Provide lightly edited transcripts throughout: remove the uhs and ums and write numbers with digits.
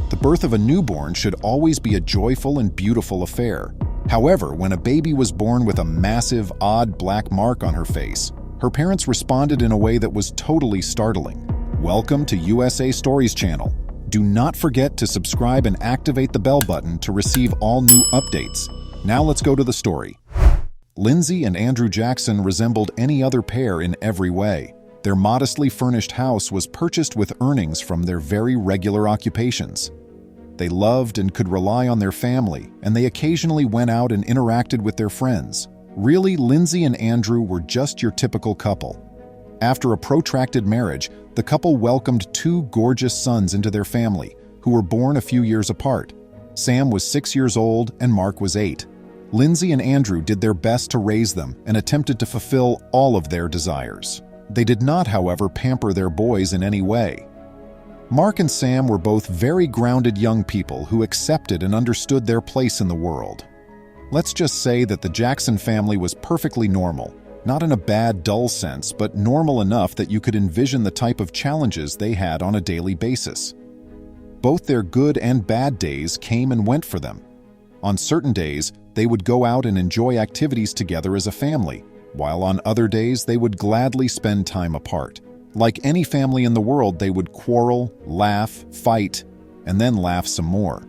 The birth of a newborn should always be a joyful and beautiful affair. However, when a baby was born with a massive, odd black mark on her face, her parents responded in a way that was totally startling. Welcome to USA Stories channel. Do not forget to subscribe and activate the bell button to receive all new updates. Now let's go to the story. Lindsay and Andrew Jackson resembled any other pair in every way. Their modestly furnished house was purchased with earnings from their very regular occupations. They loved and could rely on their family, and they occasionally went out and interacted with their friends. Really, Lindsay and Andrew were just your typical couple. After a protracted marriage, the couple welcomed two gorgeous sons into their family, who were born a few years apart. Sam was 6 years old and Mark was 8. Lindsay and Andrew did their best to raise them and attempted to fulfill all of their desires. They did not, however, pamper their boys in any way. Mark and Sam were both very grounded young people who accepted and understood their place in the world. Let's just say that the Jackson family was perfectly normal, not in a bad, dull sense, but normal enough that you could envision the type of challenges they had on a daily basis. Both their good and bad days came and went for them. On certain days, they would go out and enjoy activities together as a family, while on other days they would gladly spend time apart. Like any family in the world, they would quarrel, laugh, fight, and then laugh some more.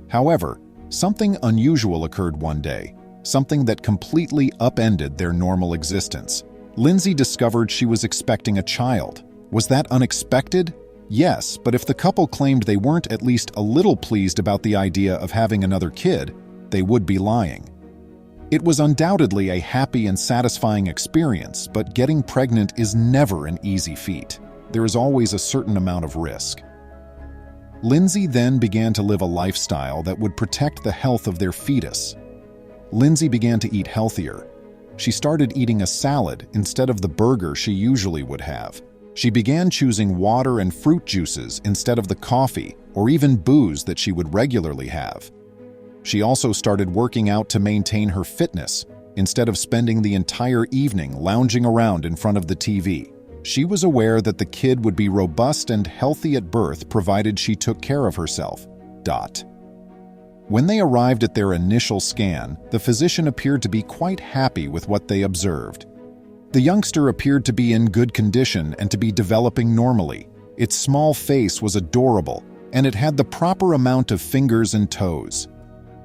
However, something unusual occurred one day, something that completely upended their normal existence. Lindsay discovered she was expecting a child. Was that unexpected? Yes, but if the couple claimed they weren't at least a little pleased about the idea of having another kid, they would be lying. It was undoubtedly a happy and satisfying experience, but getting pregnant is never an easy feat. There is always a certain amount of risk. Lindsay then began to live a lifestyle that would protect the health of their fetus. Lindsay began to eat healthier. She started eating a salad instead of the burger she usually would have. She began choosing water and fruit juices instead of the coffee or even booze that she would regularly have. She also started working out to maintain her fitness, instead of spending the entire evening lounging around in front of the TV. She was aware that the kid would be robust and healthy at birth provided she took care of herself. When they arrived at their initial scan, the physician appeared to be quite happy with what they observed. The youngster appeared to be in good condition and to be developing normally. Its small face was adorable, and it had the proper amount of fingers and toes.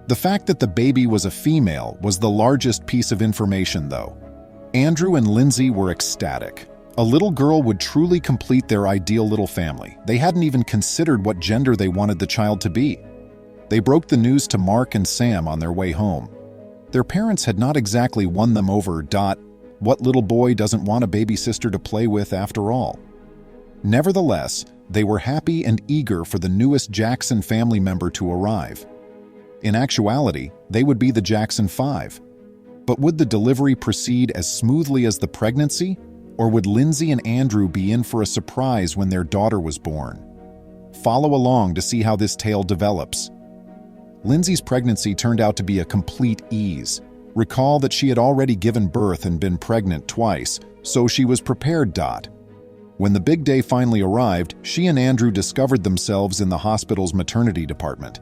The fact that the baby was a female was the largest piece of information, though. Andrew and Lindsay were ecstatic. A little girl would truly complete their ideal little family. They hadn't even considered what gender they wanted the child to be. They broke the news to Mark and Sam on their way home. Their parents had not exactly won them over. What little boy doesn't want a baby sister to play with after all? Nevertheless, they were happy and eager for the newest Jackson family member to arrive. In actuality, they would be the Jackson 5. But would the delivery proceed as smoothly as the pregnancy? Or would Lindsay and Andrew be in for a surprise when their daughter was born? Follow along to see how this tale develops. Lindsay's pregnancy turned out to be a complete ease. Recall that she had already given birth and been pregnant twice, so she was prepared. When the big day finally arrived, she and Andrew discovered themselves in the hospital's maternity department.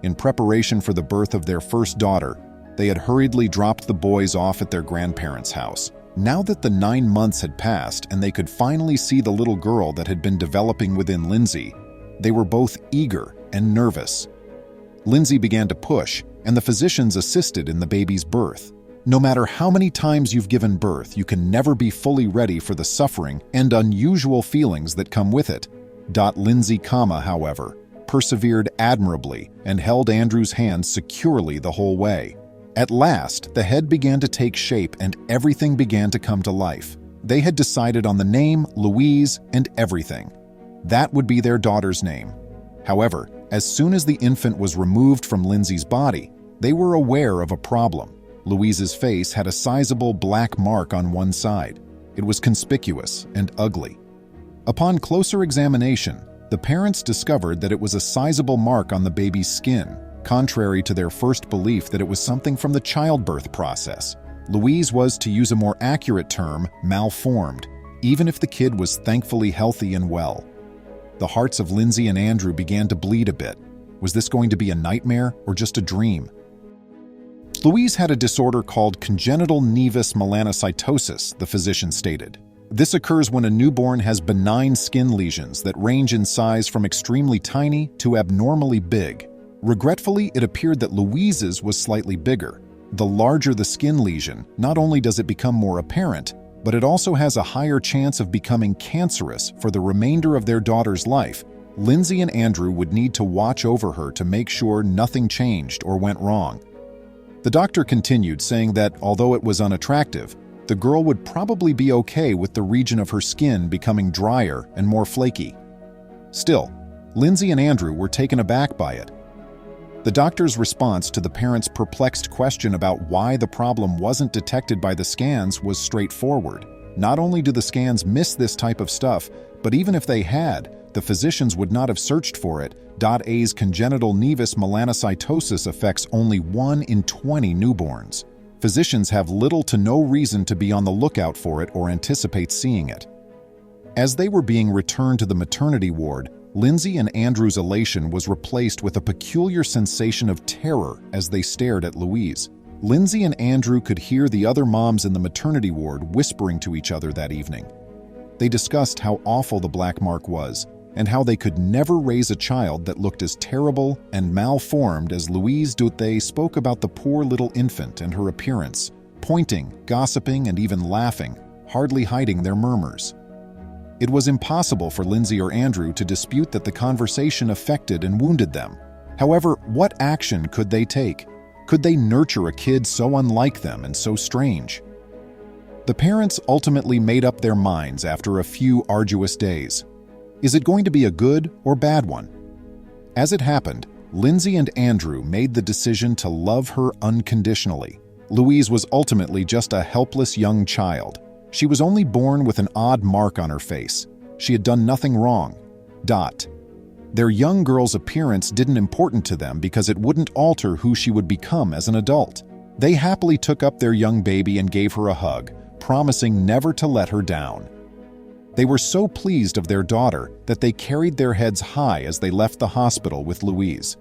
In preparation for the birth of their first daughter, they had hurriedly dropped the boys off at their grandparents' house. Now that the 9 months had passed and they could finally see the little girl that had been developing within Lindsay, they were both eager and nervous. Lindsay began to push, and the physicians assisted in the baby's birth. No matter how many times you've given birth, you can never be fully ready for the suffering and unusual feelings that come with it. Lindsay, however, persevered admirably and held Andrew's hand securely the whole way. At last, the head began to take shape and everything began to come to life. They had decided on the name, Louise, and everything. That would be their daughter's name. However, as soon as the infant was removed from Lindsay's body, they were aware of a problem. Louise's face had a sizable black mark on one side. It was conspicuous and ugly. Upon closer examination, the parents discovered that it was a sizable mark on the baby's skin, contrary to their first belief that it was something from the childbirth process. Louise was, to use a more accurate term, malformed, even if the kid was thankfully healthy and well. the hearts of Lindsay and Andrew began to bleed a bit. Was this going to be a nightmare or just a dream? Louise had a disorder called congenital nevus melanocytosis, the physician stated. This occurs when a newborn has benign skin lesions that range in size from extremely tiny to abnormally big. Regretfully, it appeared that Louise's was slightly bigger. The larger the skin lesion, not only does it become more apparent, but it also has a higher chance of becoming cancerous for the remainder of their daughter's life. Lindsay and Andrew would need to watch over her to make sure nothing changed or went wrong. The doctor continued, saying that although it was unattractive, the girl would probably be okay with the region of her skin becoming drier and more flaky. Still, Lindsay and Andrew were taken aback by it. The doctor's response to the parents' perplexed question about why the problem wasn't detected by the scans was straightforward. Not only do the scans miss this type of stuff, but even if they had, the physicians would not have searched for it. A's congenital nevus melanocytosis affects only 1 in 20 newborns. Physicians have little to no reason to be on the lookout for it or anticipate seeing it. As they were being returned to the maternity ward, Lindsay and Andrew's elation was replaced with a peculiar sensation of terror as they stared at Louise. Lindsay and Andrew could hear the other moms in the maternity ward whispering to each other that evening. They discussed how awful the black mark was, and how they could never raise a child that looked as terrible and malformed as Louise. They spoke about the poor little infant and her appearance, pointing, gossiping, and even laughing, hardly hiding their murmurs. It was impossible for Lindsay or Andrew to dispute that the conversation affected and wounded them. However, what action could they take? Could they nurture a kid so unlike them and so strange? The parents ultimately made up their minds after a few arduous days. Is it going to be a good or bad one? As it happened, Lindsay and Andrew made the decision to love her unconditionally. Louise was ultimately just a helpless young child. She was only born with an odd mark on her face. She had done nothing wrong. Their young girl's appearance didn't important to them because it wouldn't alter who she would become as an adult. They happily took up their young baby and gave her a hug, promising never to let her down. They were so pleased of their daughter that they carried their heads high as they left the hospital with Louise.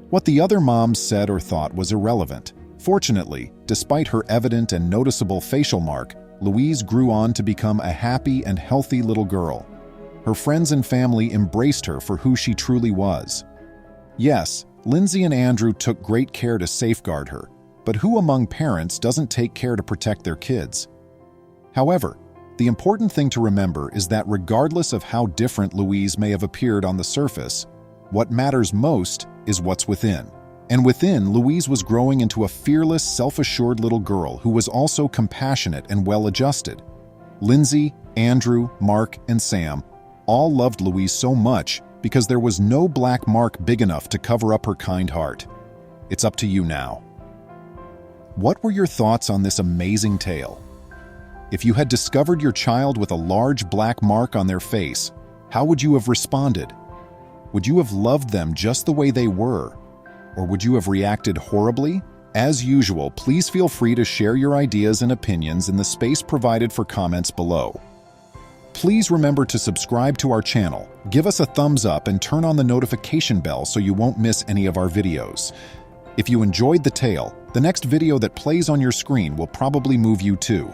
What the other moms said or thought was irrelevant. Fortunately, despite her evident and noticeable facial mark, Louise grew on to become a happy and healthy little girl. Her friends and family embraced her for who she truly was. Yes, Lindsay and Andrew took great care to safeguard her, but who among parents doesn't take care to protect their kids? However, the important thing to remember is that regardless of how different Louise may have appeared on the surface, what matters most is what's within. And within, Louise was growing into a fearless, self-assured little girl who was also compassionate and well-adjusted. Lindsay, Andrew, Mark, and Sam all loved Louise so much because there was no black mark big enough to cover up her kind heart. It's up to you now. What were your thoughts on this amazing tale? If you had discovered your child with a large black mark on their face, how would you have responded? Would you have loved them just the way they were? Or would you have reacted horribly? As usual, please feel free to share your ideas and opinions in the space provided for comments below. Please remember to subscribe to our channel, give us a thumbs up, and turn on the notification bell so you won't miss any of our videos. If you enjoyed the tale, the next video that plays on your screen will probably move you too.